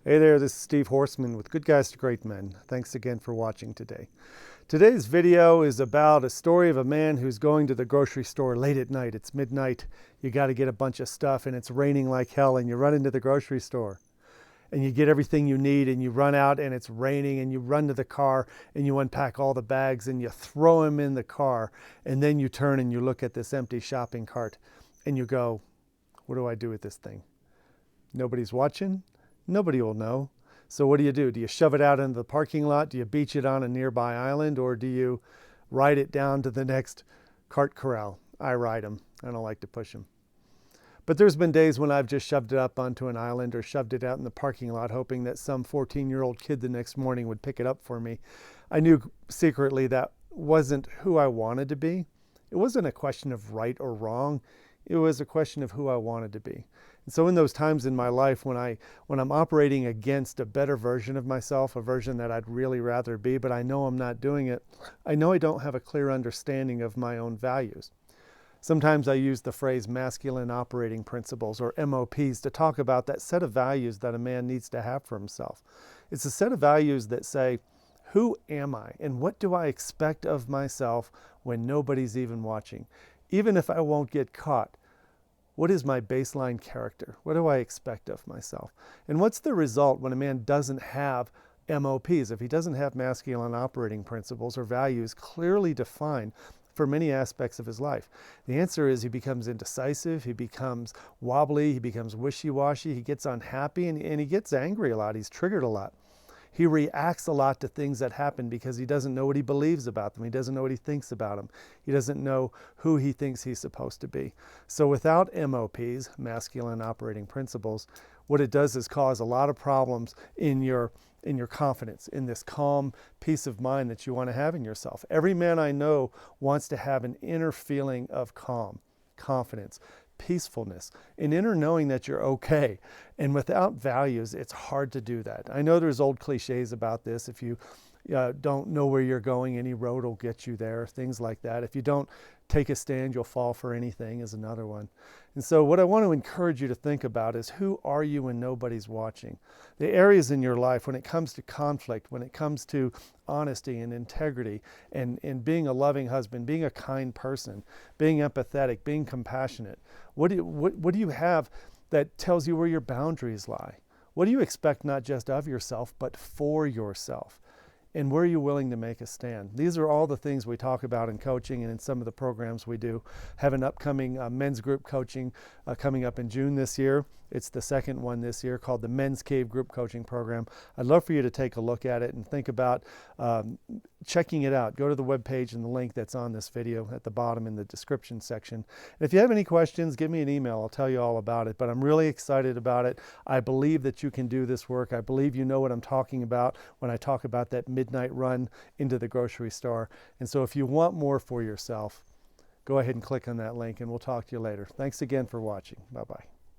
Hey there, this is Steve Horseman with Good Guys to Great Men. Thanks again for watching today. Today's video is about a story of a man who's going to the grocery store late at night. It's midnight, you got to get a bunch of stuff and it's raining like hell, and you run into the grocery store and you get everything you need and you run out and it's raining and you run to the car and you unpack all the bags and you throw them in the car, and then you turn and you look at this empty shopping cart and you go, what do I do with this thing? Nobody's watching. Nobody will know. So what do? Do you shove it out into the parking lot? Do you beach it on a nearby island? Or do you ride it down to the next cart corral? I ride them. I don't like to push them. But there's been days when I've just shoved it up onto an island or shoved it out in the parking lot, hoping that some 14-year-old kid the next morning would pick it up for me. I knew secretly that wasn't who I wanted to be. It wasn't a question of right or wrong. It was a question of who I wanted to be. And so in those times in my life when I'm operating against a better version of myself, a version that I'd really rather be, but I know I'm not doing it, I know I don't have a clear understanding of my own values. Sometimes I use the phrase masculine operating principles, or MOPs, to talk about that set of values that a man needs to have for himself. It's a set of values that say, who am I and what do I expect of myself when nobody's even watching? Even if I won't get caught, what is my baseline character? What do I expect of myself? And what's the result when a man doesn't have MOPs, if he doesn't have masculine operating principles or values clearly defined for many aspects of his life? The answer is he becomes indecisive, he becomes wobbly, he becomes wishy-washy, he gets unhappy, and he gets angry a lot, he's triggered a lot. He reacts a lot to things that happen because he doesn't know what he believes about them. He doesn't know what he thinks about them. He doesn't know who he thinks he's supposed to be. So without MOPs, masculine operating principles, what it does is cause a lot of problems in your confidence, in this calm peace of mind that you want to have in yourself. Every man I know wants to have an inner feeling of calm, confidence, peacefulness, an inner knowing that you're okay. And without values, it's hard to do that. I know there's old cliches about this. If you don't know where you're going, any road will get you there, things like that. If you don't take a stand, you'll fall for anything is another one. And so what I want to encourage you to think about is, who are you when nobody's watching? The areas in your life when it comes to conflict, when it comes to honesty and integrity and being a loving husband, being a kind person, being empathetic, being compassionate. What do you have that tells you where your boundaries lie? What do you expect not just of yourself, but for yourself? And where are you willing to make a stand? These are all the things we talk about in coaching and in some of the programs we do. Have an upcoming men's group coaching coming up in June this year. It's the second one this year, called the Men's Cave Group Coaching Program. I'd love for you to take a look at it and think about checking it out. Go to the webpage and the link that's on this video at the bottom in the description section. And if you have any questions, give me an email. I'll tell you all about it. But I'm really excited about it. I believe that you can do this work. I believe you know what I'm talking about when I talk about that midnight run into the grocery store. And so if you want more for yourself, go ahead and click on that link and we'll talk to you later. Thanks again for watching. Bye-bye.